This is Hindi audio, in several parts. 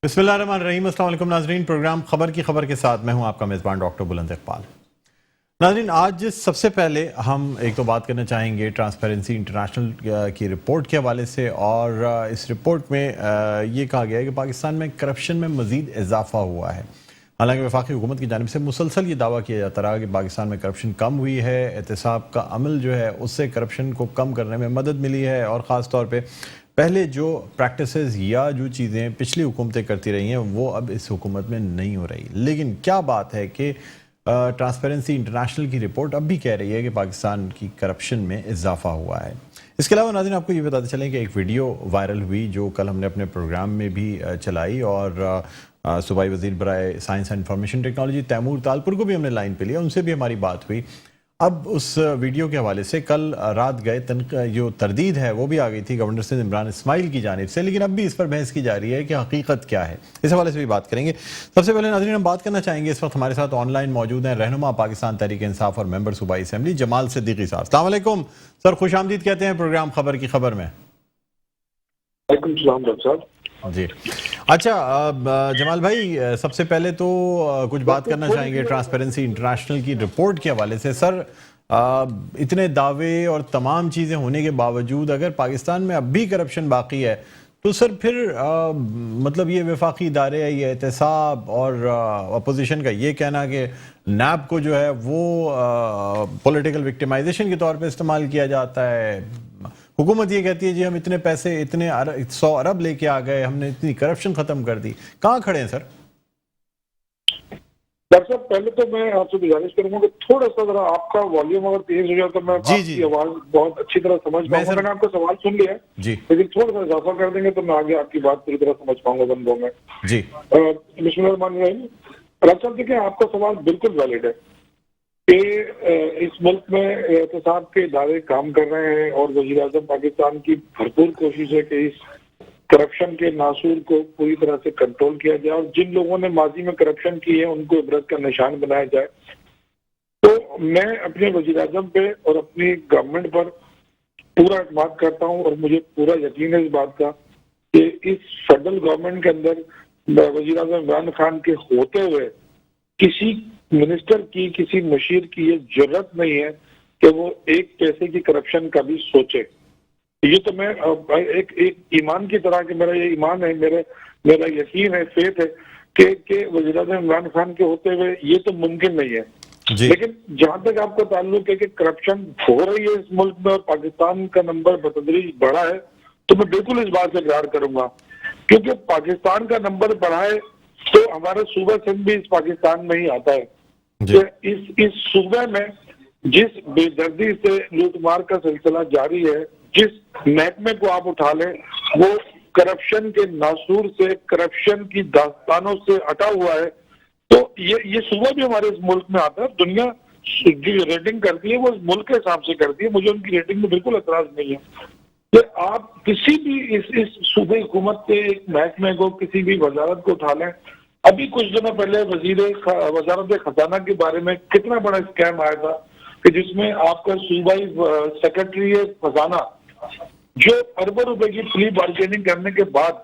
बिस्मिल्लाहिर्रहमानिर्रहीम। अस्सलाम वालेकुम नाज़रीन, प्रोग्राम खबर की खबर के साथ मैं हूं आपका मेज़बान डॉक्टर बुलंद इकबाल। नाज़रीन, आज सबसे पहले हम एक तो बात करना चाहेंगे ट्रांसपेरेंसी इंटरनेशनल की रिपोर्ट के हवाले से, और इस रिपोर्ट में ये कहा गया है कि पाकिस्तान में करप्शन में मज़ीद इजाफा हुआ है। हालांकि वफाकी हुकूमत की जानिब से मुसलसल ये दावा किया जाता रहा कि पाकिस्तान में करप्शन कम हुई है, एहतसाब का अमल जो है उससे करप्शन को कम करने में मदद मिली है, और ख़ास तौर पे पहले जो प्रैक्टिसेस या जो चीज़ें पिछली हुकूमतें करती रही हैं वो अब इस हुकूमत में नहीं हो रही। लेकिन क्या बात है कि ट्रांसपेरेंसी इंटरनेशनल की रिपोर्ट अब भी कह रही है कि पाकिस्तान की करप्शन में इजाफा हुआ है। इसके अलावा नाज़रीन, आपको ये बताते चलें कि एक वीडियो वायरल हुई जो कल हमने अपने प्रोग्राम में भी चलाई, और सूबाई वज़ीर बराए science and information technology Taimur Talpur को भी हमने लाइन पे लिया, उनसे भी हमारी बात हुई। अब उस वीडियो के हवाले से कल रात गए जो तरदीद है वो भी आ गई थी गवर्नर सिंध इमरान इस्माइल की जानिब से, लेकिन अब भी इस पर बहस की जा रही है कि हकीकत क्या है। इस हवाले से भी बात करेंगे। सबसे पहले नाज़रीन, हम बात करना चाहेंगे, इस वक्त हमारे साथ ऑनलाइन मौजूद हैं रहनुमा पाकिस्तान तहरीक इंसाफ और मेंबर सूबाई असेंबली जमाल सिद्दीकी साहब। अस्सलाम वालेकुम सर, खुश आमदीद कहते हैं प्रोग्राम खबर की खबर में। जी अच्छा, जमाल भाई, सबसे पहले तो कुछ बात करना चाहेंगे ट्रांसपेरेंसी इंटरनेशनल की रिपोर्ट के हवाले से। सर, इतने दावे और तमाम चीज़ें होने के बावजूद अगर पाकिस्तान में अब भी करप्शन बाकी है तो सर फिर मतलब ये वफाकी इदारे, ये एहतसाब और अपोजिशन का ये कहना कि नैब को जो है वो पॉलिटिकल विक्टिमाइजेशन के तौर पे इस्तेमाल किया जाता है। हुकूमत ये कहती है जी हम इतने पैसे, इतने 100 अरब लेके आ गए, हमने इतनी करप्शन खत्म कर दी। कहाँ खड़े हैं सर? डॉक्टर साहब, पहले तो मैं आपसे गुजारिश करूंगा कि थोड़ा सा जरा आपका वॉल्यूम अगर तेज हो जाए तो मैं आपकी आवाज बहुत अच्छी तरह समझ पाऊंगा। मैंने आपका सवाल सुन लिया जी, लेकिन थोड़ा सा इजाफा कर देंगे तो मैं आगे आपकी बात पूरी तरह समझ पाऊंगा बंदों में जी। बिस्मिल्लाहिर्रहमानिर्रहीम। डॉक्टर साहब, देखिए, आपका सवाल बिल्कुल वैलिड है कि इस मुल्क में एहतसाब के इदारे काम कर रहे हैं और वज़ीर आज़म पाकिस्तान की भरपूर कोशिश है कि इस करप्शन के नासूर को पूरी तरह से कंट्रोल किया जाए, और जिन लोगों ने माजी में करप्शन की है उनको इबरत का निशान बनाया जाए। तो मैं अपने वज़ीर आज़म पे और अपनी गवर्नमेंट पर पूरा एतमाद करता हूँ, और मुझे पूरा यकीन है इस बात का कि इस फेडरल गवर्नमेंट के अंदर वज़ीर आज़म इमरान खान के होते हुए किसी मिनिस्टर की, किसी मुशीर की ये जरूरत नहीं है कि वो एक पैसे की करप्शन का भी सोचे। ये तो मैं एक ईमान की तरह, कि मेरा ये ईमान है, मेरा यकीन है, फेथ है कि वज़ीर आज़म इमरान खान के होते हुए ये तो मुमकिन नहीं है। लेकिन जहां तक आपका ताल्लुक है कि करप्शन हो रही है इस मुल्क में और पाकिस्तान का नंबर बतदरीज बढ़ा है, तो मैं बिल्कुल इस बात से इकरार करूंगा, क्योंकि पाकिस्तान का नंबर बढ़ा है तो हमारा सूबा सिंध भी इस पाकिस्तान में ही आता है। तो इस सूबे में जिस बेदर्दी से लूटमार का सिलसिला जारी है, जिस महकमे को आप उठा लें, वो करप्शन के नासूर से, करप्शन की दास्तानों से अटा हुआ है। तो ये सूबा भी हमारे इस मुल्क में आता है। दुनिया जो रेटिंग करती है वो इस मुल्क के हिसाब से करती है, मुझे उनकी रेटिंग में बिल्कुल एतराज नहीं है। तो आप किसी भी इस सूबे हुकूमत के एक महकमे को, किसी भी वजारत को उठा लें। अभी कुछ दिनों पहले वजारत खजाना के बारे में कितना बड़ा स्कैम आया था कि जिसमें आपका सूबाई सेक्रेटरी खजाना, जो अरबों रुपए की प्ली बार्गेनिंग करने के बाद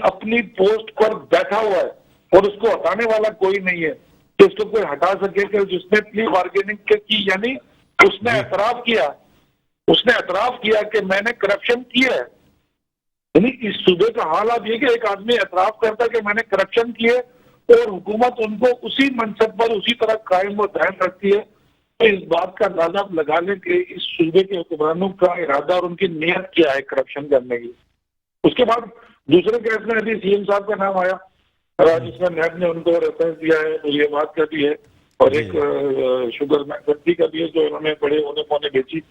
अपनी पोस्ट पर बैठा हुआ है और उसको हटाने वाला कोई नहीं है, तो उसको कोई हटा सके कि जिसने प्ली बार्गेनिंग की, यानी उसने एतराफ किया कि मैंने करप्शन किया है। यानी इस सूबे का हाल आप ये कि एक आदमी एतराफ करता है कि मैंने करप्शन किए और हुकूमत उनको उसी मनसब पर उसी तरह कायम और दायम रखती है। तो इस बात का अंदाजा आप लगा लें कि इस सूबे के हुक्मरानों का इरादा और उनकी नीयत क्या है करप्शन करने की। उसके बाद दूसरे केस में अभी सीएम साहब का नाम आया, जिसमें नैब ने उनको रेफरेंस दिया है, मुलीबात का भी है, और एक शुगर फैक्ट्री का भी है जो इन्होंने बड़े होने पौने बेची।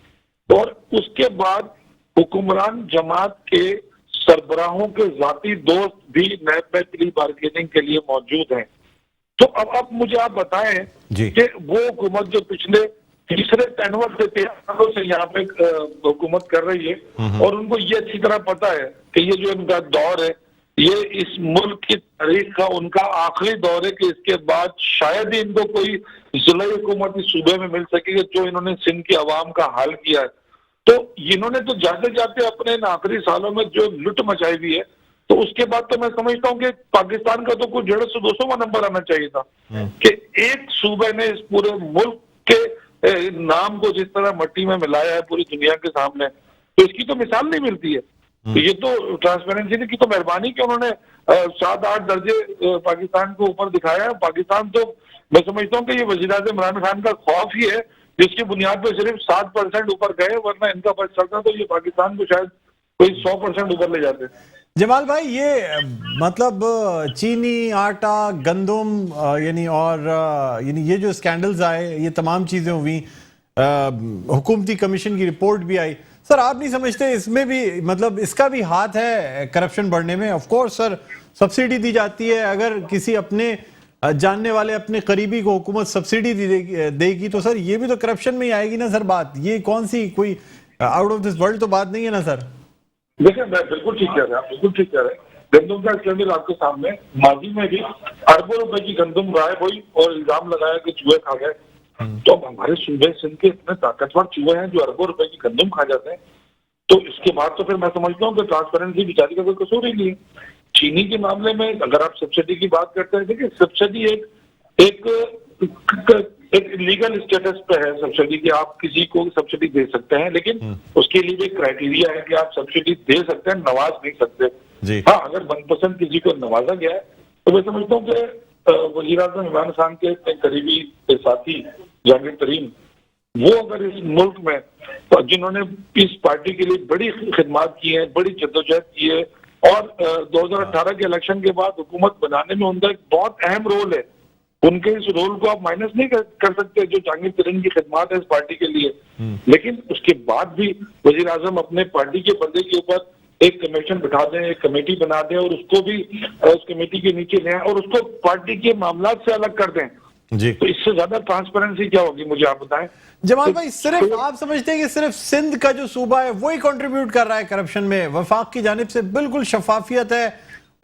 और उसके बाद हुक्मरान जमात के सरबराहों के जाती दोस्त भी नैब में प्ली बार्गेनिंग के लिए मौजूद हैं। तो अब मुझे आप बताएं कि वो हुकूमत जो पिछले तीसरे टेनवर से 13 सालों से यहाँ पे हुकूमत कर रही है, और उनको ये अच्छी तरह पता है कि ये जो इनका दौर है, ये इस मुल्क की तारीख का उनका आखिरी दौर है, कि इसके बाद शायद ही इनको कोई जिला हुकूमत इस सूबे में मिल सकेगी जो इन्होंने सिंध की आवाम का हाल किया है। तो इन्होंने तो जाते जाते अपने इन आखिरी सालों में जो लुट मचाई हुई है, तो उसके बाद तो मैं समझता हूँ कि पाकिस्तान का तो कुछ 150-200वां नंबर आना चाहिए था कि एक सूबे ने इस पूरे मुल्क के नाम को जिस तरह मट्टी में मिलाया है पूरी दुनिया के सामने, तो इसकी तो मिसाल नहीं मिलती है। तो ये तो ट्रांसपेरेंसी की तो मेहरबानी कि उन्होंने 7-8 दर्जे पाकिस्तान को ऊपर दिखाया है। पाकिस्तान तो मैं समझता हूँ कि ये वज़ीर-ए-आज़म इमरान खान का खौफ ही है, जिसकी बुनियाद पर सिर्फ 7% ऊपर गए, वरना इनका बच चलता तो ये पाकिस्तान को शायद कोई 100% ऊपर ले जाते। जमाल भाई, ये मतलब चीनी, आटा, गंदम यानी और यानी ये जो स्कैंडल्स आए, ये तमाम चीजें हुई, हुकूमती कमीशन की रिपोर्ट भी आई। सर, आप नहीं समझते इसमें भी मतलब इसका भी हाथ है करप्शन बढ़ने में? ऑफ कोर्स सर, सब्सिडी दी जाती है, अगर किसी अपने जानने वाले अपने करीबी को हुकूमत सब्सिडी देगी तो सर ये भी तो करप्शन में ही आएगी ना सर बात। ये कौन सी कोई आउट ऑफ दिस वर्ल्ड तो बात नहीं है ना सर? देखिए, मैं बिल्कुल ठीक कह रहे हैं, बिल्कुल ठीक कह रहे हैं। गंदम का स्कैंडल आपके सामने, माजी में भी अरबों रुपए की गंदम गायब हुई और इल्जाम लगाया कि चूहे खा गए। तो अब हमारे सूबे सिंध के इतने ताकतवर चूहे हैं जो अरबों रुपए की गंदम खा जाते हैं, तो इसके बाद तो फिर मैं समझता हूँ कि ट्रांसपेरेंसी बेचारी का कोई कसूर ही नहीं है। चीनी के मामले में अगर आप सब्सिडी की बात करते हैं, देखिए सब्सिडी एक लीगल स्टेटस पे है सब्सिडी की, आप किसी को सब्सिडी दे सकते हैं, लेकिन उसके लिए भी क्राइटेरिया है कि आप सब्सिडी दे सकते हैं, नवाज नहीं सकते। हाँ, अगर मनपसंद किसी को नवाजा गया है तो मैं समझता हूँ कि वज़ीर-ए-आज़म इमरान खान के करीबी साथी जहांगीर तरीन, वो अगर इस मुल्क में तो जिन्होंने इस पार्टी के लिए बड़ी खिदमत की है, बड़ी जद्दोजहद की है, और 2018 के इलेक्शन के बाद हुकूमत बनाने में उनका एक बहुत अहम रोल है, उनके इस रोल को आप माइनस नहीं कर सकते जो जहांगीर तरीन की खिदमत है इस पार्टी के लिए। लेकिन उसके बाद भी वज़ीर-ए-आज़म अपने पार्टी के बंदे के ऊपर एक कमीशन बिठा दें, एक कमेटी बना दें और उसको भी उस कमेटी के नीचे ले आए और उसको पार्टी के मामलात से अलग कर दें जी, तो इससे ज्यादा ट्रांसपेरेंसी क्या होगी, मुझे आप बताएं। जमाल भाई, सिर्फ आप समझते हैं कि सिर्फ सिंध का जो सूबा है वही कंट्रीब्यूट कर रहा है करप्शन में? वफाक की जानिब से बिल्कुल शफाफियत है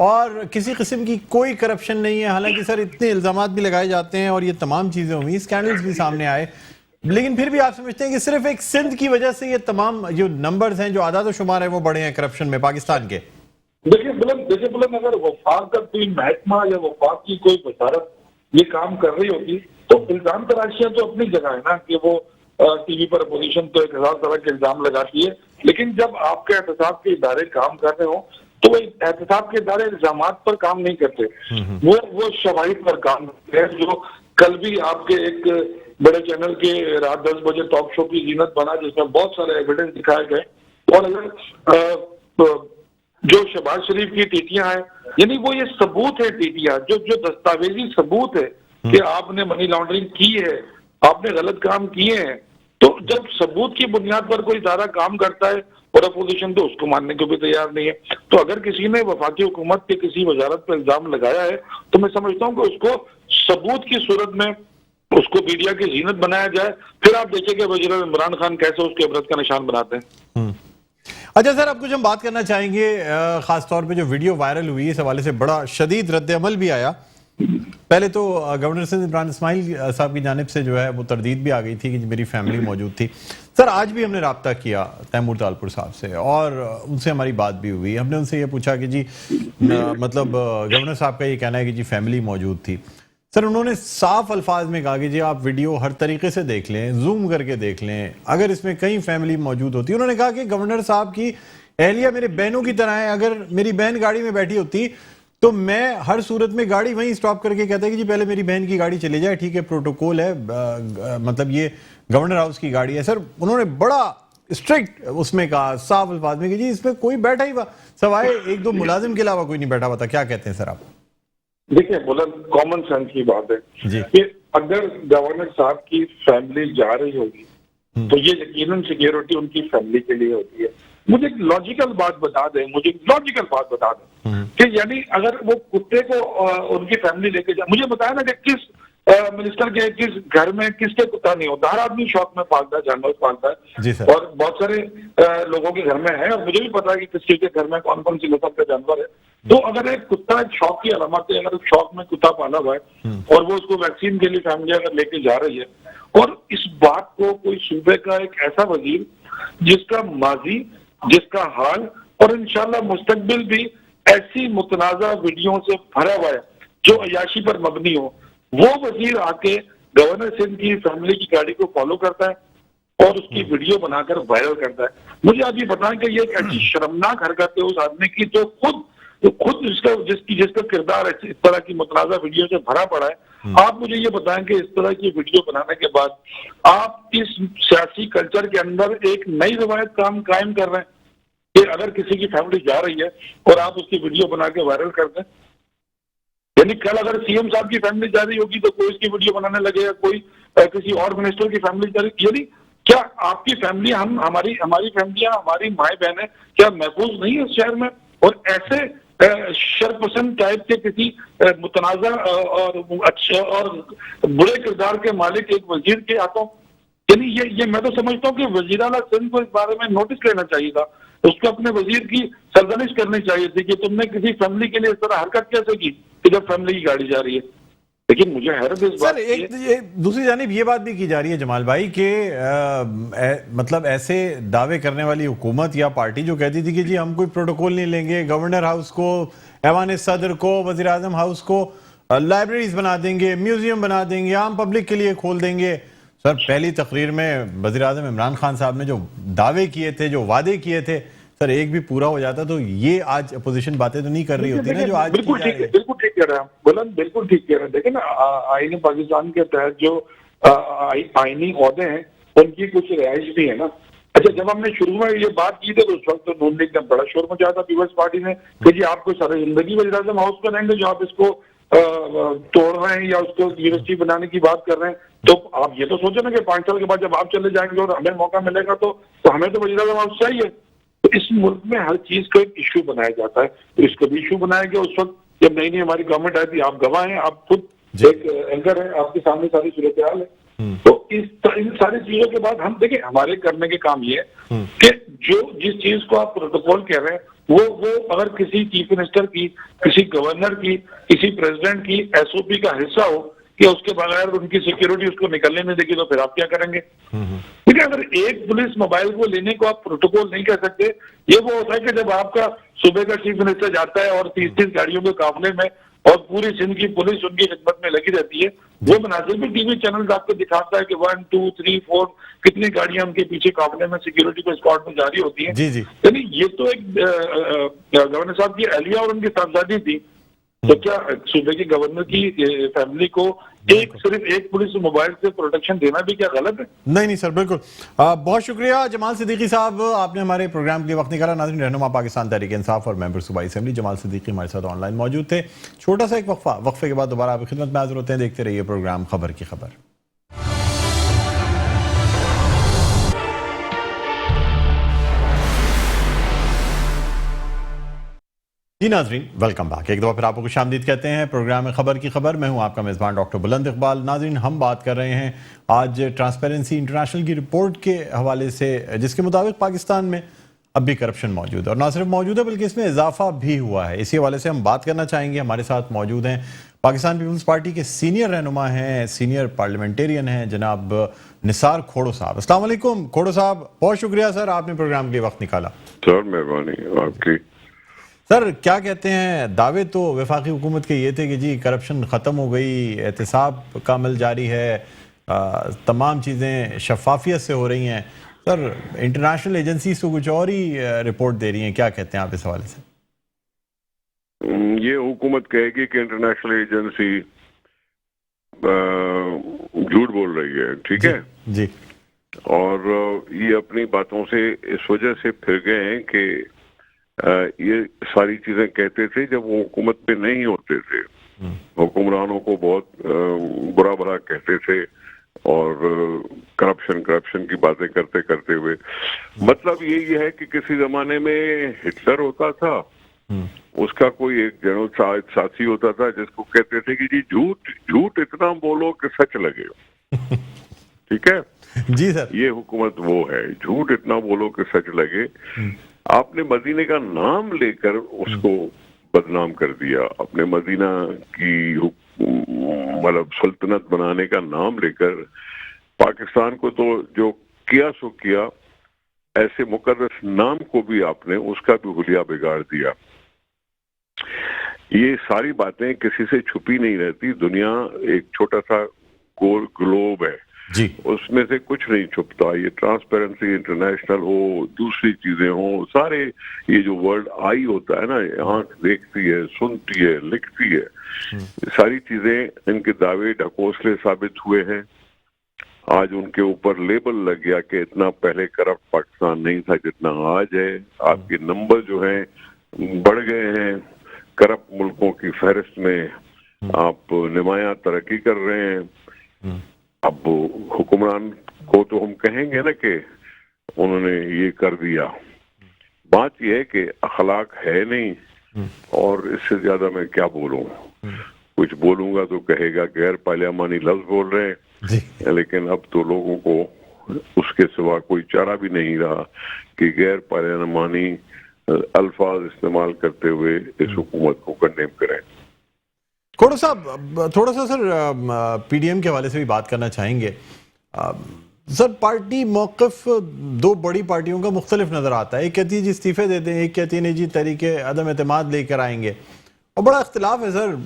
और किसी किस्म की कोई करप्शन नहीं है। हालांकि सर इतने इल्जामात भी लगाए जाते हैं और ये तमाम चीजें हुई, स्कैंडल्स भी सामने आए, लेकिन फिर भी आप समझते हैं कि सिर्फ एक सिंध की वजह से ये तमाम जो नंबर्स हैं, जो आदाद शुमार है, वो बढ़े हैं करप्शन में पाकिस्तान के? देखिए बुलंद, अगर वफाक का कोई महकमा या वफाक की कोई वजारत ये काम कर रही होगी तो इल्जाम तराशियां तो अपनी जगह है ना, कि वो टीवी पर अपोजिशन तो 1000 तरह के इल्जाम लगाती है, लेकिन जब आपके एहतसाब के इदारे काम कर रहे हो तो वो एहतसाब के इदारे इल्जामात पर काम नहीं करते, वो शवाहिद पर काम करते हैं। जो कल भी आपके एक बड़े चैनल के रात 10 बजे टॉक शो की जीनत बना, जिसमें बहुत सारे एविडेंस दिखाए गए, और अगर जो शहबाज शरीफ की टीटियां हैं, यानी वो ये सबूत है, टीटियां जो दस्तावेजी सबूत है कि आपने मनी लॉन्ड्रिंग की है, आपने गलत काम किए हैं। तो जब सबूत की बुनियाद पर कोई इदारा काम करता है और अपोजिशन तो उसको मानने को भी तैयार नहीं है, तो अगर किसी ने वफाकी हुकूमत के किसी वजारत पर इल्जाम लगाया है तो मैं समझता हूँ कि उसको सबूत की सूरत में उसको मीडिया की जीनत बनाया जाए, फिर आप देखिए वज़ीर इमरान खान कैसे उसके इबरत का निशान बनाते हैं। अच्छा सर, अब कुछ हम बात करना चाहेंगे खासतौर पे जो वीडियो वायरल हुई, इस हवाले से बड़ा शदीद रद्द-ए-अमल भी आया। पहले तो गवर्नर सिंध इमरान इस्माइल साहब की जानिब से जो है वो तरदीद भी आ गई थी कि मेरी फैमिली मौजूद थी। सर, आज भी हमने रब्ता किया तैमूर तालपुर साहब से और उनसे हमारी बात भी हुई। हमने उनसे ये पूछा कि जी मतलब गवर्नर साहब का ये कहना है कि जी फैमिली मौजूद थी। सर, उन्होंने साफ अल्फाज में कहा कि जी आप वीडियो हर तरीके से देख लें, जूम करके देख लें, अगर इसमें कहीं फैमिली मौजूद होती। उन्होंने कहा कि गवर्नर साहब की एहलिया मेरे बहनों की तरह है, अगर मेरी बहन गाड़ी में बैठी होती तो मैं हर सूरत में गाड़ी वहीं स्टॉप करके कहता है कि जी पहले मेरी बहन की गाड़ी चली जाए, ठीक है, प्रोटोकॉल है, मतलब ये गवर्नर हाउस की गाड़ी है। सर, उन्होंने बड़ा स्ट्रिक्ट उसमें कहा, साफ अल्फाज में कि जी इसमें कोई बैठा ही सवाए 1-2 मुलाजिम के अलावा कोई नहीं बैठा हुआ था। क्या कहते हैं सर आप? देखिए बुलंद, कॉमन सेंस की बात है कि अगर गवर्नर साहब की फैमिली जा रही होगी तो ये यकीनन सिक्योरिटी उनकी फैमिली के लिए होती है। मुझे एक लॉजिकल बात बता दें कि यानी अगर वो कुत्ते को उनकी फैमिली लेके जाए, मुझे बताया ना कि किस मिनिस्टर के किस घर में किसके कुत्ता नहीं होता, हर आदमी शौक में पालता है, जानवर पालता है, और बहुत सारे लोगों के घर में है, और मुझे भी पता है कि किस के घर में कौन कौन सी नस्ल का जानवर है। तो अगर एक कुत्ता एक शौक की अलामत है, अगर शौक में कुत्ता पाला हुआ है और वो उसको वैक्सीन के लिए फैमिली अगर लेके जा रही है, और इस बात को कोई सूबे का एक ऐसा वजीर जिसका माजी, जिसका हाल और इंशाल्लाह मुस्तकबिल भी ऐसी मुतनाज़ा वीडियो से भरा हुआ है जो अय्याशी पर मबनी हो, वो वजीर आके गवर्नर सिंध की फैमिली की गाड़ी को फॉलो करता है और उसकी वीडियो बनाकर वायरल करता है। मुझे आप ये बताएं कि ये एक ऐसी शर्मनाक हरकत है उस आदमी की जो खुद जिसका किरदार इस तरह की मुतनाज़ा वीडियो से भरा पड़ा है। आप मुझे ये बताएं कि इस तरह की वीडियो बनाने के बाद आप इस सियासी कल्चर के अंदर एक नई रवायत कायम कर रहे हैं कि अगर किसी की फैमिली जा रही है और आप उसकी वीडियो बना के वायरल कर दें, यानी कल अगर सीएम साहब की फैमिली जा रही होगी तो कोई इसकी वीडियो बनाने लगेगा, कोई किसी और मिनिस्टर की फैमिली जा रही, यानी क्या आपकी फैमिली हमारी फैमिलियां, हमारी माए बहनें क्या महफूज नहीं है इस शहर में? और ऐसे शरपसंद टाइप के किसी मुतनाज़ा और अच्छे और बुरे किरदार के मालिक एक वजीर के हाथों, यानी ये मैं तो समझता हूँ कि वजीर आला सिंध को इस बारे में नोटिस लेना चाहिए था, उसको अपने वजीर की सरजनिश करनी चाहिए थी कि तुमने किसी फैमिली के लिए इस तरह हरकत कैसे की कि जब फैमिली की गाड़ी जा रही है। लेकिन मुझे हैरत इस बात एक दूसरी जानिब ये बात भी की जा रही है जमाल भाई कि मतलब ऐसे दावे करने वाली हुकूमत या पार्टी जो कहती थी कि जी हम कोई प्रोटोकॉल नहीं लेंगे, गवर्नर हाउस को, ऐवान सदर को, वजीर आजम हाउस को लाइब्रेरीज बना देंगे, म्यूजियम बना देंगे, आम पब्लिक के लिए खोल देंगे। सर पहली तकरीर में वजीर आजम इमरान खान साहब ने जो दावे किए थे, जो वादे किए थे, सर एक भी पूरा हो जाता तो ये आज अपोजिशन बातें तो नहीं कर रही होती ना जो आज बिल्कुल ठीक है, बिल्कुल ठीक कह रहे हैं बुलंद, बिल्कुल ठीक कह रहे हैं। देखिए ना, आईन पाकिस्तान के तहत जो आईनी ओहदे हैं उनकी कुछ रिहाइश भी है ना। अच्छा, जब हमने शुरू में ये बात की थी तो उस वक्त तो नून लीग ने बड़ा शोर मचाया था पीपल्स पार्टी ने कि जी आपको सारी जिंदगी वज़ीर आज़म हाउस में रहेंगे, जो आप इसको तोड़ रहे हैं या उसको यूनिवर्सिटी बनाने की बात कर रहे हैं। तो आप ये तो सोचे ना कि 5 साल के बाद जब आप चले जाएंगे और हमें मौका मिलेगा तो हमें तो वज़ीर आज़म हाउस चाहिए। तो इस मुल्क में हर चीज का एक इश्यू बनाया जाता है, तो इसको भी इश्यू बनाया गया उस वक्त जब नई हमारी गवर्नमेंट आई थी। आप गवाह हैं, आप खुद एक एंकर हैं, आपके सामने सारी सूरत हाल है। तो इन सारी चीजों के बाद हम देखिए हमारे करने के काम ये है कि जिस चीज को आप प्रोटोकॉल कह रहे हैं वो अगर किसी चीफ मिनिस्टर की, किसी गवर्नर की, किसी प्रेसिडेंट की एसओपी का हिस्सा हो कि उसके बगैर उनकी सिक्योरिटी उसको निकलने नहीं देगी, तो फिर आप क्या करेंगे? ठीक है, अगर एक पुलिस मोबाइल को लेने को आप प्रोटोकॉल नहीं कह सकते, ये वो होता है कि जब आपका सूबे का चीफ मिनिस्टर जाता है और 30-30 गाड़ियों के काफिले में और पूरी सिंध की पुलिस उनकी खिदमत में लगी रहती है, वो मुनासिब भी टीवी चैनल आपको दिखाता है कि 1, 2, 3, 4 कितनी गाड़ियां उनके पीछे काफिले में सिक्योरिटी को स्क्वाड में जारी होती है। यानी ये तो एक गवर्नर साहब की अहलिया और उनकी साहबजादी थी, तो क्या सूबे के गवर्नर की फैमिली को सिर्फ एक पुलिस मोबाइल से प्रोटेक्शन देना भी क्या गलत है? नहीं सर, बिल्कुल। बहुत शुक्रिया जमाल सिद्दीकी साहब, आपने हमारे प्रोग्राम के लिए वक्त निकाला। नाज़रीन, रहनुमा पाकिस्तान तहरीक इंसाफ और मेंबर सूबाई असेंबली जमाल सिद्दीकी हमारे साथ ऑनलाइन मौजूद थे। छोटा सा एक वक्फे के बाद दोबारा आपकी खिदमत में हाजिर होते हैं। देखते रहिए प्रोग्राम खबर की खबर। जी नाजरीन, वेलकम बैक। एक दफ़ा फिर आपको खुशामदीद कहते हैं प्रोग्राम में खबर की खबर। मैं हूं आपका मेज़बान डॉक्टर बुलंद इकबाल। नाजरीन, हम बात कर रहे हैं आज ट्रांसपेरेंसी इंटरनेशनल की रिपोर्ट के हवाले से, जिसके मुताबिक पाकिस्तान में अब भी करप्शन मौजूद है और ना सिर्फ मौजूद है बल्कि इसमें इजाफा भी हुआ है। इसी हवाले से हम बात करना चाहेंगे। हमारे साथ मौजूद हैं पाकिस्तान पीपल्स पार्टी के सीनियर रहनुमा हैं, सीनियर पार्लियामेंटेरियन हैं, जनाब निसार खोड़ो साहब। अस्सलाम वालेकुम खोड़ो साहब, बहुत शुक्रिया सर, आपने प्रोग्राम के लिए वक्त निकाला। सर मेहरबानी आपकी। सर क्या कहते हैं, दावे तो वफाकी हुकूमत के ये थे कि जी करप्शन ख़त्म हो गई, एहतसाब का अमल जारी है, तमाम चीज़ें शफाफियत से हो रही हैं। सर इंटरनेशनल एजेंसीज तो कुछ और ही रिपोर्ट दे रही हैं, क्या कहते हैं आप इस हवाले से? ये हुकूमत कहेगी कि इंटरनेशनल एजेंसी झूठ बोल रही है, ठीक है जी। और ये अपनी बातों से इस वजह से फिर गए हैं कि ये सारी चीजें कहते थे जब वो हुकूमत पे नहीं होते थे। हुक्मरानों को बहुत बुरा भला कहते थे और करप्शन की बातें करते करते हुए, मतलब यही है कि किसी जमाने में हिटलर होता था, उसका कोई एक जेनोसाइड साथी होता था जिसको कहते थे कि जी झूठ इतना बोलो कि सच लगे। ठीक है जी सर, ये हुकूमत वो है, झूठ इतना बोलो कि सच लगे। आपने मदीने का नाम लेकर उसको बदनाम कर दिया, अपने मदीना की मतलब सल्तनत बनाने का नाम लेकर पाकिस्तान को तो जो किया सो किया, ऐसे मुकद्दस नाम को भी आपने उसका भी हुलिया बिगाड़ दिया। ये सारी बातें किसी से छुपी नहीं रहती। दुनिया एक छोटा सा गोल ग्लोब है जी, उसमें से कुछ नहीं छुपता। ये ट्रांसपेरेंसी इंटरनेशनल हो, दूसरी चीजें हो, सारे ये जो वर्ल्ड आई होता है ना, आंख देखती है, सुनती है, लिखती है, सारी चीजें इनके दावे ढकोसले साबित हुए हैं। आज उनके ऊपर लेबल लग गया कि इतना पहले करप्ट पाकिस्तान नहीं था जितना आज है। आपके नंबर जो हैं बढ़ गए हैं करप्ट मुल्कों की फहरिस्त में, आप नुमाया तरक्की कर रहे हैं। अब हुक्मरान को तो हम कहेंगे ना कि उन्होंने ये कर दिया। बात यह है कि अखलाक है नहीं, और इससे ज्यादा मैं क्या बोलूं। कुछ बोलूंगा तो कहेगा गैर पार्लियामानी लफ्ज बोल रहे हैं, लेकिन अब तो लोगों को उसके सिवा कोई चारा भी नहीं रहा कि गैर पार्लियामानी अल्फाज इस्तेमाल करते हुए इस हुकूमत को कंडेम करें। थोड़ा सा सर पीडीएम के हवाले से भी बात करना चाहेंगे। सर पार्टी मौक़िफ़ दो बड़ी पार्टियों का मुख्तलिफ नज़र आता है। एक कहती है जी इस्तीफे दे दें, एक कहती है नहीं जी तरीके अदम एतमाद लेकर आएंगे, और बड़ा इख्तिलाफ है सर।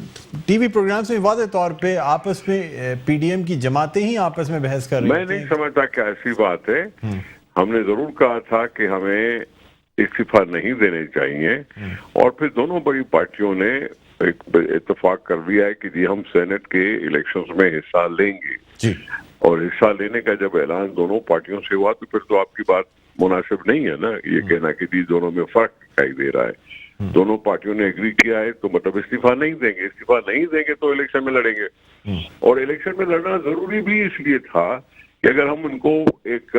टीवी प्रोग्राम्स में वाज़े तौर पे आपस में पीडीएम की जमातें ही आपस में बहस कर रही हैं। मैं नहीं समझता क्या ऐसी बात है। हमने जरूर कहा था कि हमें इस्तीफा नहीं देने चाहिए, और फिर दोनों बड़ी पार्टियों ने एक इत्तेफाक कर दिया है कि जी हम सेनेट के इलेक्शंस में हिस्सा लेंगे जी। और हिस्सा लेने का जब ऐलान दोनों पार्टियों से हुआ तो फिर तो आपकी बात मुनासिब नहीं है ना ये कहना कि जी दोनों में फर्क दिखाई दे रहा है। दोनों पार्टियों ने एग्री किया है तो मतलब इस्तीफा नहीं देंगे। इस्तीफा नहीं देंगे तो इलेक्शन में लड़ेंगे, और इलेक्शन में लड़ना जरूरी भी इसलिए था कि अगर हम उनको एक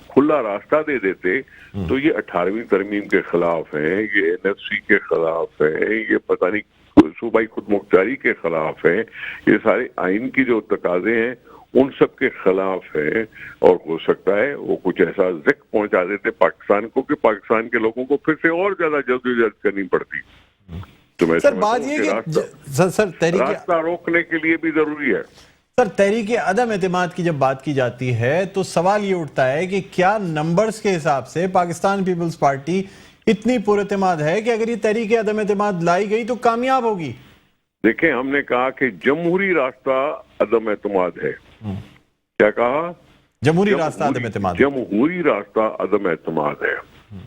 खुला रास्ता दे देते तो ये 18वीं तरमीम के खिलाफ है, ये एनएफसी के खिलाफ है, ये पता नहीं सूबाई खुदमुख्तारी के खिलाफ है, ये सारे आइन की जो तकाजे हैं उन सब के खिलाफ है। और हो सकता है वो कुछ ऐसा जिक्र पहुंचा देते पाकिस्तान को कि पाकिस्तान के लोगों को फिर से और ज्यादा जद्दोजहद करनी पड़ती। तो मैं सर बात ये कि सर रास्ता रोकने के लिए भी जरूरी है। सर तहरीक अदम एतमाद की जब बात की जाती है तो सवाल ये उठता है कि क्या नंबर्स के हिसाब से पाकिस्तान पीपल्स पार्टी इतनी पुरएतमाद है कि अगर ये तहरीक अदम एतमाद लाई गई तो कामयाब होगी? देखें, हमने कहा कि जमहूरी रास्ता अदम एतमाद है। क्या कहा? जमहूरी रास्ता अदम एतमाद। जमहूरी रास्ता अदम एतमाद है,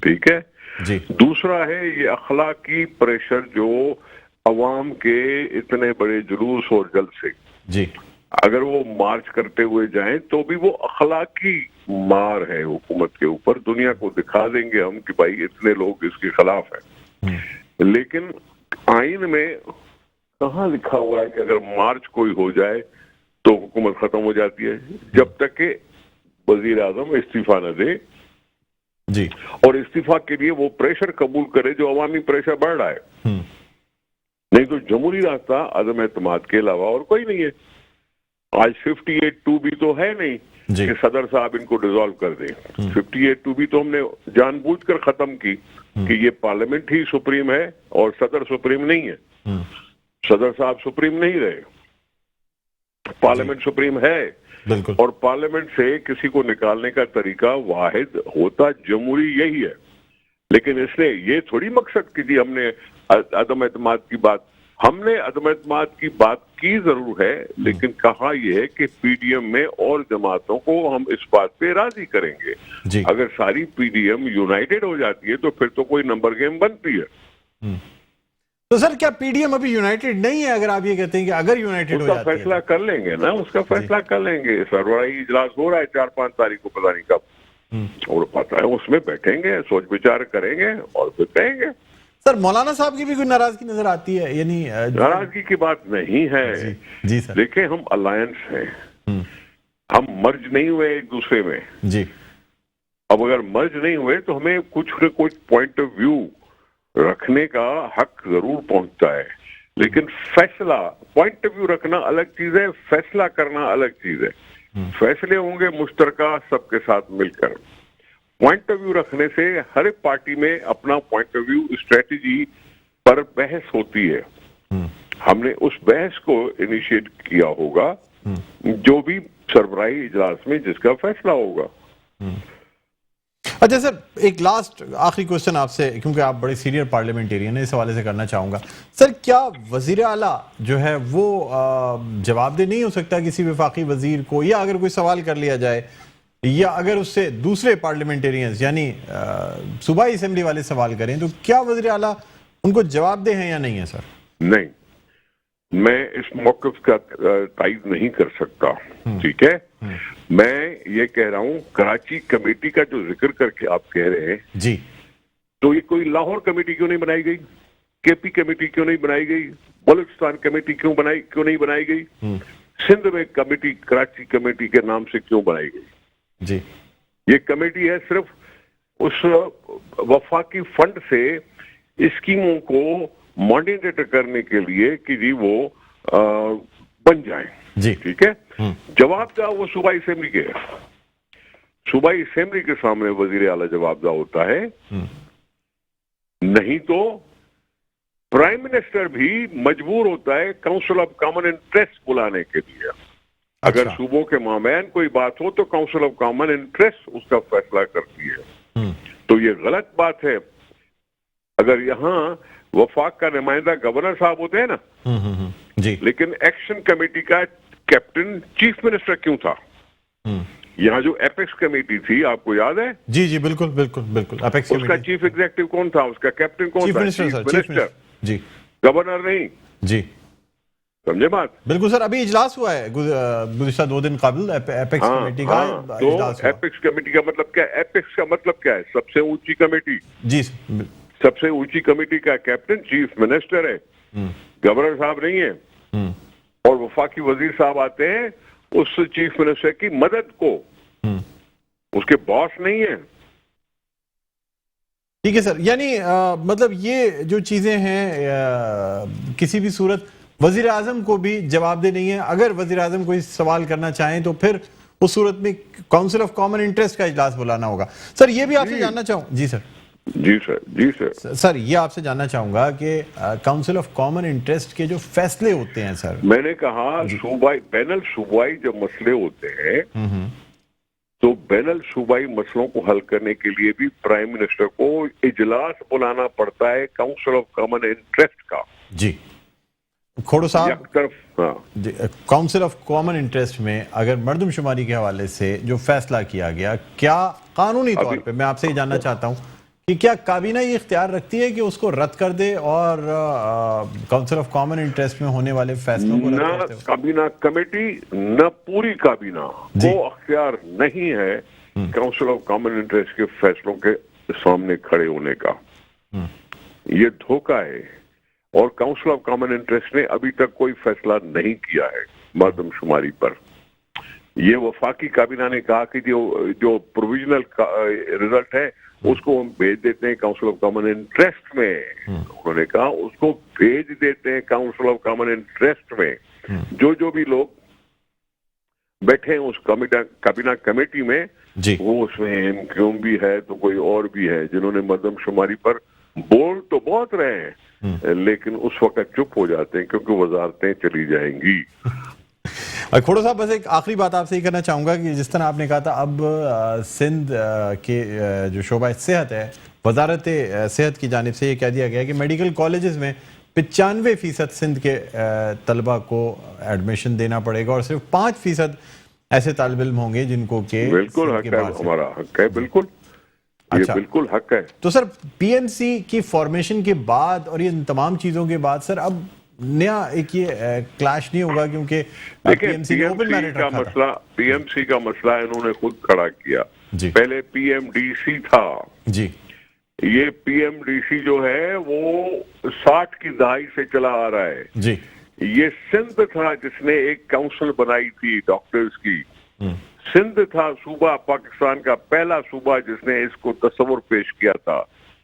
ठीक है जी। दूसरा है ये अखलाकी प्रेशर जो अवाम के इतने बड़े जुलूस और जलसे जी, अगर वो मार्च करते हुए जाएं तो भी वो अखलाकी मार है हुकूमत के ऊपर। दुनिया को दिखा देंगे हम कि भाई इतने लोग इसके खिलाफ हैं, लेकिन आइन में कहाँ लिखा हुआ है कि अगर मार्च कोई हो जाए तो हुकूमत खत्म हो जाती है? जब तक कि वजीर आजम इस्तीफा न दे जी, और इस्तीफा के लिए वो प्रेशर कबूल करे जो अवामी प्रेशर बढ़ रहा है। नहीं तो जमहूरी रास्ता अदम एतमाद के अलावा और कोई नहीं है। आज 58(2) भी तो है नहीं कि सदर साहब इनको डिसॉल्व कर दें। 58(2) भी तो हमने जानबूझकर खत्म की कि ये पार्लियामेंट ही सुप्रीम है और सदर सुप्रीम नहीं है। सदर साहब सुप्रीम नहीं रहे, पार्लियामेंट सुप्रीम है, और पार्लियामेंट से किसी को निकालने का तरीका वाहिद होता जमहूरी यही है। लेकिन इसने ये थोड़ी मकसद की थी हमने अदम एतमाद की बात, हमने अदम एतमाद की बात की जरूर है, लेकिन कहा यह है कि पीडीएम में और जमातों को हम इस बात पे राजी करेंगे। अगर सारी पीडीएम यूनाइटेड हो जाती है तो फिर तो कोई नंबर गेम बनती है। तो सर क्या पीडीएम अभी यूनाइटेड नहीं है? अगर आप ये कहते हैं कि अगर यूनाइटेड हो जाती है, फैसला कर लेंगे ना, उसका फैसला कर लेंगे। सरबराही इजलास हो रहा है 4-5 तारीख को, पता नहीं कब, और पता है उसमें बैठेंगे, सोच विचार करेंगे और फिर कहेंगे। सर मौलाना साहब की भी कोई नाराजगी नजर आती है? यानी नाराजगी की बात नहीं है जी सर। देखिए हम अलायंस हैं, हम मर्ज नहीं हुए एक दूसरे में जी। अब अगर मर्ज नहीं हुए तो हमें कुछ न कुछ पॉइंट ऑफ व्यू रखने का हक जरूर पहुंचता है, लेकिन फैसला, पॉइंट ऑफ व्यू रखना अलग चीज है, फैसला करना अलग चीज है। फैसले होंगे मुश्तरका सबके साथ मिलकर। पॉइंट ऑफ व्यू रखने से हर एक पार्टी में अपना पॉइंट ऑफ व्यू, स्ट्रेटेजी पर बहस होती है। हमने उस बहस को इनिशिएट किया होगा जो भी सरबराही इजलास में जिसका फैसला होगा। अच्छा सर, एक लास्ट आखिरी क्वेश्चन आपसे, क्योंकि आप बड़े सीनियर पार्लियामेंटेरियन हैं, इस हवाले से करना चाहूँगा सर, क्या वज़ीर आला जो है वो जवाबदेह नहीं हो सकता किसी वफाकी वज़ीर को, या अगर कोई सवाल कर लिया जाए, या अगर उससे दूसरे पार्लियामेंटेरियंस यानी सूबाई असेंबली वाले सवाल करें, तो क्या वज़ीर आला उनको जवाबदेह हैं या नहीं है सर? नहीं, मैं इस मौक़िफ़ का तायीद नहीं कर सकता, ठीक है। मैं ये कह रहा हूँ, कराची कमेटी का जो जिक्र करके आप कह रहे हैं जी, तो ये कोई लाहौर कमेटी क्यों नहीं बनाई गई, केपी कमेटी क्यों नहीं बनाई गई, बलूचिस्तान कमेटी क्यों नहीं बनाई गई, सिंध में कमेटी कराची कमेटी के नाम से क्यों बनाई गई? जी, ये कमेटी है सिर्फ उस वफाकी फंड से स्कीमों को मॉनिटर करने के लिए कि जी वो बन जाए, जी, ठीक है। जवाबदार वो सूबाई असेंबली के है, सूबाई असेंबली के सामने वजीर आला जवाबदार होता है, नहीं तो प्राइम मिनिस्टर भी मजबूर होता है काउंसिल ऑफ कॉमन इंटरेस्ट बुलाने के लिए। अगर सूबों के मामैन कोई बात हो तो काउंसिल ऑफ कॉमन इंटरेस्ट उसका फैसला करती है। तो ये गलत बात है। अगर यहाँ वफाक का नुमाइंदा गवर्नर साहब होते हैं ना, जी, लेकिन एक्शन कमेटी का कैप्टन चीफ मिनिस्टर क्यों था? यहाँ जो एपेक्स कमेटी थी, आपको याद है? जी जी, बिल्कुल बिल्कुल बिल्कुल। एपेक्स उसका चीफ एग्जीक्यूटिव कौन था, उसका कैप्टन कौन था? Chief minister. जी, गवर्नर नहीं। जी, समझे बात? बिल्कुल सर। अभी इजलास हुआ है गुज़िश्ता 2 दिन कबल एपेक्स कमेटी का इजलास तो एपेक्स कमेटी का मतलब क्या है? एपेक्स का मतलब क्या है? सबसे ऊंची कमेटी। जी, सबसे ऊंची कमेटी का कैप्टन चीफ मिनिस्टर है, गवर्नर साहब नहीं है। और वफाकी वजीर साहब आते हैं उस चीफ मिनिस्टर की मदद को, उसके बॉस नहीं है। ठीक है सर। यानी मतलब ये जो चीजें हैं किसी भी सूरत वजीर आजम को भी जवाबदेह नहीं है। अगर वजीर आजम कोई सवाल करना चाहें तो फिर उस सूरत में काउंसिल ऑफ कॉमन इंटरेस्ट का इजलास बुलाना होगा। सर ये भी आपसे जानना चाहूँ। जी सर। जी सर, जी सर। सर ये आपसे जानना चाहूंगा कि काउंसिल ऑफ कॉमन इंटरेस्ट के जो फैसले होते हैं सर, मैंने कहा सूबाई बैनल सूबाई जब मसले होते हैं तो बैनल सूबाई मसलों को हल करने के लिए भी प्राइम मिनिस्टर को इजलास बुलाना पड़ता है काउंसिल ऑफ कॉमन इंटरेस्ट का। जी खोड़ो साहब, काउंसिल ऑफ कॉमन इंटरेस्ट में अगर मर्दमशुमारी के हवाले से जो फैसला किया गया, क्या कानूनी तौर पे मैं आपसे ये जानना चाहता हूँ कि क्या काबीना ये इख्तियार रखती है कि उसको रद्द कर दे और काउंसिल ऑफ कॉमन इंटरेस्ट में होने वाले फैसलों को रद्द करते हो? काबीना कमेटी न पूरी काबीना को अख्तियार नहीं है काउंसिल ऑफ कॉमन इंटरेस्ट के फैसलों के सामने खड़े होने का। ये धोखा है और काउंसिल ऑफ कॉमन इंटरेस्ट ने अभी तक कोई फैसला नहीं किया है मर्दमशुमारी पर। ये वफाकी काबीना ने कहा कि जो प्रोविजनल रिजल्ट है उसको हम भेज देते हैं काउंसिल ऑफ कॉमन इंटरेस्ट में। उन्होंने कहा उसको भेज देते हैं काउंसिल ऑफ कॉमन इंटरेस्ट में। जो भी लोग बैठे हैं उस काबीना कमेटी में, वो उसमें एमक्यू भी है तो कोई और भी है जिन्होंने मर्दमशुमारी पर बोल तो बहुत रहे हैं लेकिन उस वक्त चुप हो जाते हैं क्योंकि वजारतें चली जाएंगी। खोड़ो साहब, बस एक आखिरी बात आपसे ही करना चाहूँगा कि जिस तरह आपने कहा था अब सिंध के जो शोबा सेहत है, वजारत सेहत की जानिब से ये कह दिया गया कि मेडिकल कॉलेजेस में 95% सिंध के तलबा को एडमिशन देना पड़ेगा और सिर्फ 5% ऐसे तालिब इल्म होंगे जिनको के बिल्कुल हक है, हमारा हक है, बिल्कुल ये बिल्कुल हक है। तो सर पीएमसी की फॉर्मेशन के बाद और ये तमाम चीज़ों के बाद सर अब नया एक ये क्लैश नहीं होगा क्योंकि पीएमसी का मसला इन्होंने खुद खड़ा किया। पहले पीएमडीसी था जी। ये पीएमडीसी जो है वो 60 की दहाई से चला आ रहा है जी। ये सिंध था जिसने एक काउंसिल बनाई थी डॉक्टर्स की। सिंध था सूबा, पाकिस्तान का पहला सूबा जिसने इसको तस्वुर पेश किया था,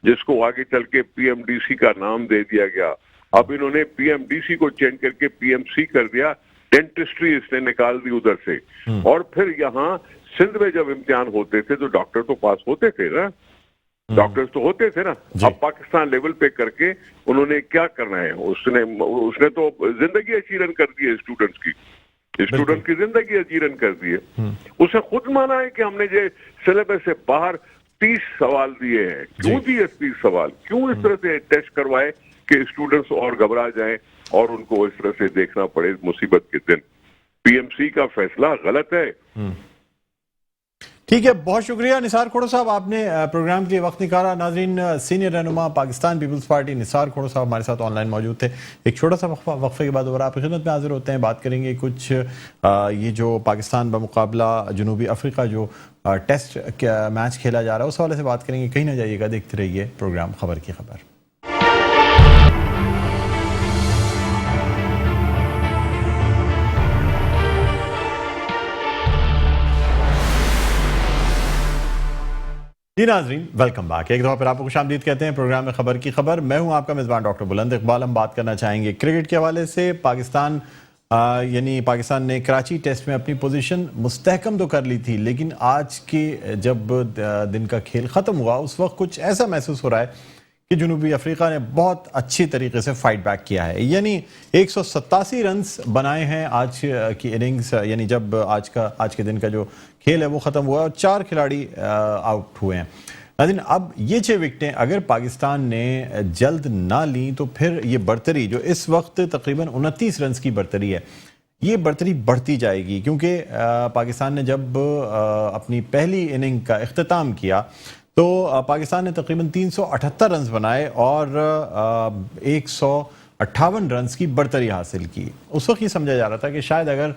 जिसको आगे चल के पीएमडीसी का नाम दे दिया गया। अब इन्होंने पीएमडीसी को चेंज करके पीएमसी कर दिया। डेंटिस्ट्री इसने निकाल दी उधर से। और फिर यहाँ सिंध में जब इम्तिहान होते थे तो डॉक्टर तो पास होते थे ना, डॉक्टर्स तो होते थे ना। अब पाकिस्तान लेवल पे करके उन्होंने क्या करना है, उसने तो जिंदगी अजीरन कर दी है स्टूडेंट्स की, स्टूडेंट की जिंदगी अजीरन कर दी है। उसने खुद माना है कि हमने जो सिलेबस से बाहर 30 सवाल दिए हैं। क्यों दिए 30 सवाल? क्यों इस तरह से टेस्ट करवाए कि स्टूडेंट्स और घबरा जाएं और उनको इस तरह से देखना पड़े मुसीबत के दिन? पीएमसी का फैसला गलत है। ठीक है, बहुत शुक्रिया निसार खोड़ो साहब, आपने प्रोग्राम के लिए वक्त निकाला। नाजरीन, सीनियर रहनुमा पाकिस्तान पीपल्स पार्टी निसार खोड़ो साहब हमारे साथ ऑनलाइन मौजूद थे। एक छोटा सा वक्फे के बाद दोबारा आपकी खिदमत में हाजिर होते हैं। बात करेंगे कुछ ये जो पाकिस्तान बमुकाबला जनूबी अफ्रीका जो टेस्ट मैच खेला जा रहा है उस हवाले से बात करेंगे। कहीं ना जाइएगा, देखते रहिए प्रोग्राम खबर की खबर। जी नाजरीन, वेलकम बैक। एक दफा फिर आपको खुशामदीद कहते हैं प्रोग्राम में खबर की खबर। मैं हूं आपका मेज़बान डॉक्टर बुलंद इकबाल। हम बात करना चाहेंगे क्रिकेट के हवाले से। पाकिस्तान पाकिस्तान ने कराची टेस्ट में अपनी पोजीशन मुस्तहकम तो कर ली थी, लेकिन आज के जब दिन का खेल ख़त्म हुआ उस वक्त कुछ ऐसा महसूस हो रहा है कि जनूबी अफ्रीका ने बहुत अच्छी तरीके से फाइट बैक किया है। यानी 187 रन बनाए हैं आज की इनिंग्स, यानी जब आज के दिन का जो खेल है वो ख़त्म हुआ और 4 खिलाड़ी आउट हुए हैं। लेकिन अब ये 6 विकेटें अगर पाकिस्तान ने जल्द ना ली तो फिर ये बर्तरी जो इस वक्त तकरीबन 29 रन की बर्तरी है, ये बर्तरी बढ़ती जाएगी। क्योंकि पाकिस्तान ने जब अपनी पहली इनिंग का इख्तिताम किया तो पाकिस्तान ने तकरीबन 378 रन बनाए और 158 रन की बर्तरी हासिल की। उस वक्त ये समझा जा रहा था कि शायद अगर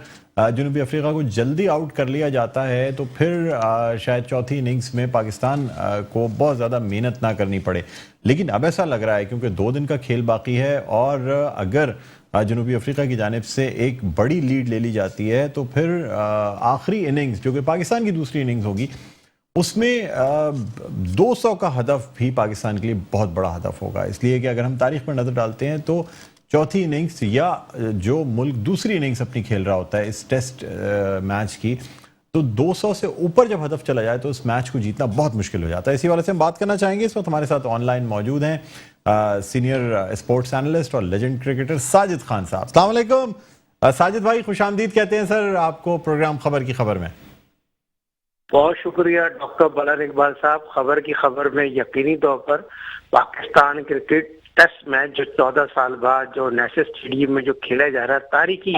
जनूबी अफ्रीका को जल्दी आउट कर लिया जाता है तो फिर शायद चौथी इनिंग्स में पाकिस्तान को बहुत ज़्यादा मेहनत ना करनी पड़े। लेकिन अब ऐसा लग रहा है क्योंकि 2 दिन का खेल बाकी है और अगर जनूबी अफ्रीका की जानिब से एक बड़ी लीड ले ली जाती है तो फिर आखिरी इनिंग्स जो कि पाकिस्तान की दूसरी इनिंग्स होगी उसमें 200 का हदफ भी पाकिस्तान के लिए बहुत बड़ा हदफ होगा। इसलिए कि अगर हम तारीख पर नज़र डालते हैं तो चौथी इनिंग्स या जो मुल्क दूसरी इनिंग्स अपनी खेल रहा होता है इस टेस्ट मैच की, तो 200 से ऊपर जब हदफ चला जाए तो इस मैच को जीतना बहुत मुश्किल हो जाता है। इसी वाले से हम बात करना चाहेंगे। इस वक्त हमारे साथ ऑनलाइन मौजूद हैं सीनियर स्पोर्ट्स एनालिस्ट और लेजेंड क्रिकेटर साजिद खान साहब। अस्सलाम वालेकुम साजिद भाई, खुशामदीद कहते हैं सर आपको प्रोग्राम खबर की खबर में। बहुत शुक्रिया डॉक्टर बुलंद इकबाल साहब। खबर की खबर में यकीनी तौर पर पाकिस्तान क्रिकेट टेस्ट मैच जो 14 साल बाद जो नेशनल स्टेडियम में जो खेला जा रहा है तारीखी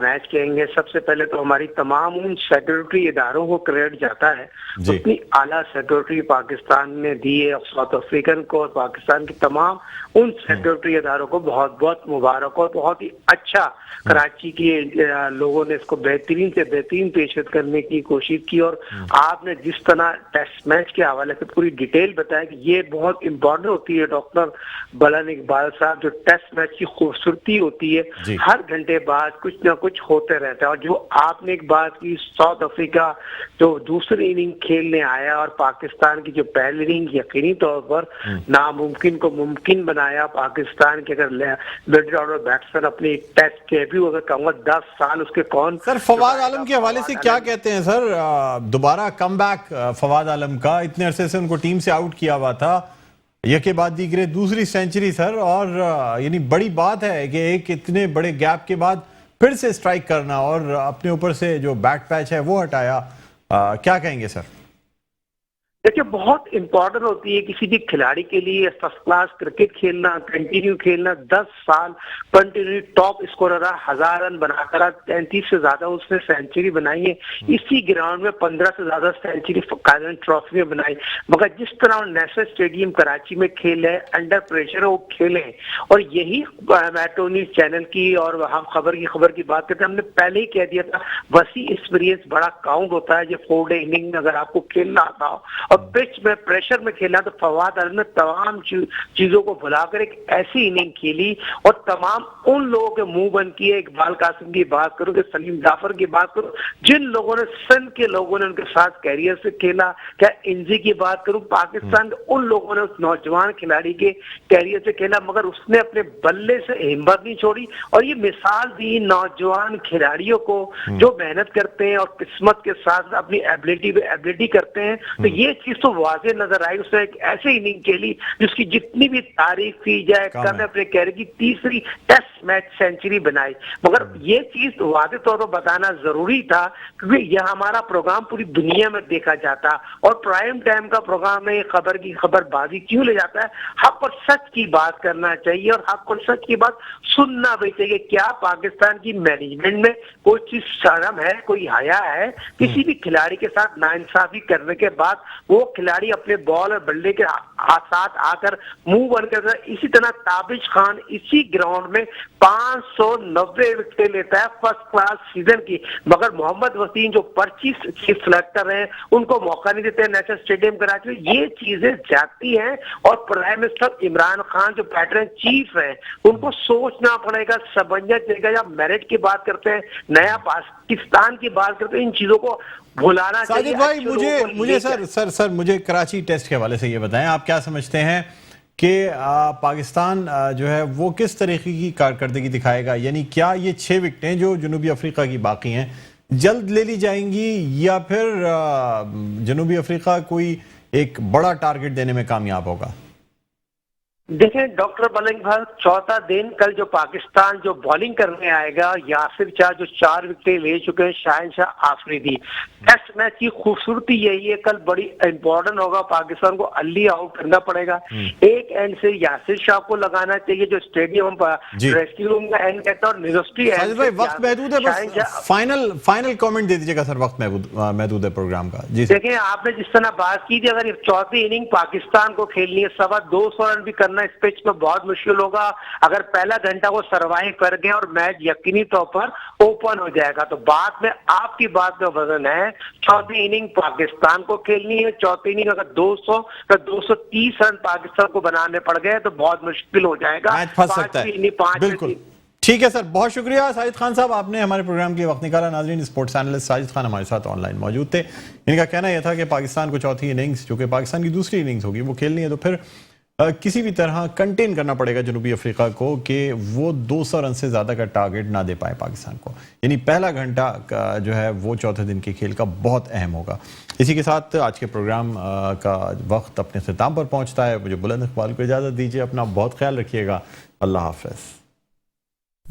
मैच कहेंगे। सबसे पहले तो हमारी तमाम उन सिक्योरिटी इदारों को क्रेडिट जाता है, उतनी आला सिक्योरिटी पाकिस्तान ने दी है साउथ अफ्रीकन को और पाकिस्तान की तमाम उन सिक्योरिटी इदारों को बहुत बहुत मुबारक और बहुत ही अच्छा कराची के लोगों ने इसको बेहतरीन से बेहतरीन पेशकश करने की कोशिश की। और आपने जिस तरह टेस्ट मैच के हवाले से पूरी डिटेल बताया कि ये बहुत इम्पोर्टेंट होती है डॉक्टर बुलंद इकबाल साहब, जो टेस्ट मैच की खूबसूरती होती है हर घंटे बाद कुछ ना कुछ होते रहता है। और जो आपने एक बात की साउथ अफ्रीका जो दूसरी इनिंग खेलने आया और पाकिस्तान की जो पहली इनिंग यकीनी तौर पर नामुमकिन को मुमकिन बनाया। पाकिस्तान के अगर मिडिल ऑर्डर बैट्समैन अपनी टेस्ट डेब्यू अगर कहूँगा 10 साल उसके कौन सर फवाद आलम के हवाले से क्या कहते हैं सर? दोबारा कमबैक फवाद आलम का, इतने अरसे से उनको टीम से आउट किया हुआ था, यके बाद दीगरे दूसरी सेंचुरी सर, और यानी बड़ी बात है कि एक इतने बड़े गैप के बाद फिर से स्ट्राइक करना और अपने ऊपर से जो बैट पैच है वो हटाया। क्या कहेंगे सर? देखिए बहुत इंपॉर्टेंट होती है किसी भी खिलाड़ी के लिए फर्स्ट क्लास क्रिकेट खेलना, कंटिन्यू खेलना। 10 साल कंटिन्यू टॉप स्कोरर रहा, 1000 रन बनाकर 33 से ज्यादा उसने सेंचुरी बनाई है। इसी ग्राउंड में 15 से ज्यादा सेंचुरी कायरन ट्रॉफी में बनाई। मगर जिस तरह नेशनल स्टेडियम कराची में खेले, अंडर प्रेशर वो खेले, और यही मैट्रो न्यूज चैनल की और हम खबर की बात करते हैं, हमने पहले ही कह दिया था वसी एक्सपीरियंस बड़ा काउंट होता है। जो 4 डे इनिंग में अगर आपको खेलना आता हो और पिच में प्रेशर में खेलना, तो फवाद आलम ने तमाम चीजों को भुलाकर एक ऐसी इनिंग खेली और तमाम उन लोगों के मुंह बंद किए। इकबाल कासिम की बात करूं कि सलीम जाफर की बात करूं, जिन लोगों ने सिंध के लोगों ने उनके साथ कैरियर से खेला, क्या इंजी की बात करूं, पाकिस्तान के उन लोगों ने उस नौजवान खिलाड़ी के कैरियर से खेला, मगर उसने अपने बल्ले से हिम्मत नहीं छोड़ी। और ये मिसाल दी नौजवान खिलाड़ियों को जो मेहनत करते हैं और किस्मत के साथ अपनी एबिलिटी करते हैं। तो ये चीज तो वाजे नजर आई, उसने एक ऐसी इनिंग खेली जिसकी जितनी भी तारीफ की जाए कम है। अपने कैरियर की तीसरी टेस्ट मैच सेंचुरी बनाई, मगर ये चीज वाजे तौर पर बताना जरूरी था क्योंकि यह हमारा प्रोग्राम पूरी दुनिया में देखा जाता और प्राइम टाइम का प्रोग्राम में खबर की खबरबाजी क्यों ले जाता है। हक और सच की बात करना चाहिए और हक और सच की बात सुनना भी चाहिए। क्या पाकिस्तान की मैनेजमेंट में कोई चीज शर्म है, कोई हया है? किसी भी खिलाड़ी के साथ नाइंसाफी करने के बाद वो खिलाड़ी अपने बॉल और बल्ले के साथ आकर मुंह बंद कर, इसी तरह ताबिश खान इसी ग्राउंड में 590 विकेट लेता है फर्स्ट क्लास सीजन की, मगर मोहम्मद वसीम जो पर्ची सिलेक्टर हैं उनको मौका नहीं देते नेशनल स्टेडियम कराची में। ये चीजें जाती हैं और प्राइम मिनिस्टर इमरान खान जो पैटर्न चीफ है उनको सोचना पड़ेगा, समझना चाहिए। जब मेरिट की बात करते हैं, नया पाकिस्तान की बात करते हैं, इन चीजों को भुलाना चाहिए। साजिद भाई मुझे सर मुझे कराची टेस्ट के हवाले से ये बताएं, आप क्या समझते हैं कि पाकिस्तान जो है वो किस तरीके की कारकर्दगी दिखाएगा? यानी क्या ये 6 विकेटें जो जनूबी अफ्रीका की बाकी हैं जल्द ले ली जाएंगी या फिर जनूबी अफ्रीका कोई एक बड़ा टारगेट देने में कामयाब होगा? देखें डॉक्टर बलंग भाई, चौथा दिन कल जो पाकिस्तान जो बॉलिंग करने आएगा, यासिर शाह जो 4 विकेट ले चुके हैं, शाहनशाह आफरीदी। टेस्ट मैच की खूबसूरती यही है, कल बड़ी इंपॉर्टेंट होगा, पाकिस्तान को अर्ली आउट करना पड़ेगा। एक एंड से यासिर शाह को लगाना चाहिए जो स्टेडियम ड्रेसिंग रूम का एंड कहता है और यूनिवर्सिटी भाई वक्त महदूद है, बस फाइनल कमेंट दे दीजिएगा सर, वक्त महदूद है प्रोग्राम का। जी देखिए आपने जिस तरह बात की थी, अगर चौथी इनिंग पाकिस्तान को खेलनी है, 225 रन भी करना इस पिच में बहुत मुश्किल होगा। अगर पहला घंटा वो सर्वाइव कर गए और मैच यकीनी तौर पर ओपन हो जाएगा, तो बाद में आपकी बात में वजन है। चौथी इनिंग पाकिस्तान को खेलनी है, चौथी इनिंग अगर 200 या 230 रन पाकिस्तान को बनाने पड़ गए तो बहुत मुश्किल हो जाएगा, मैच फंस सकता है। बिल्कुल ठीक है सर, बहुत शुक्रिया साजिद खान साहब, आपने हमारे प्रोग्राम के वक्त निकाला। नाजरीन, स्पोर्ट्स एनालिस्ट साजिद खान हमारे साथ ऑनलाइन मौजूद थे। इनका कहना यह था कि पाकिस्तान को चौथी इनिंग्स, जो कि पाकिस्तान की दूसरी इनिंग्स होगी, वो खेलनी है तो फिर किसी भी तरह कंटेन करना पड़ेगा जनूबी अफ्रीका को कि वो 200 रन से ज़्यादा का टारगेट ना दे पाए पाकिस्तान को। यानी पहला घंटा जो है वो चौथे दिन के खेल का बहुत अहम होगा। इसी के साथ आज के प्रोग्राम का वक्त अपने अख्ताम पर पहुंचता है। मुझे बुलंद इकबाल को इजाज़त दीजिए, अपना बहुत ख्याल रखिएगा। अल्लाह हाफ़िज़।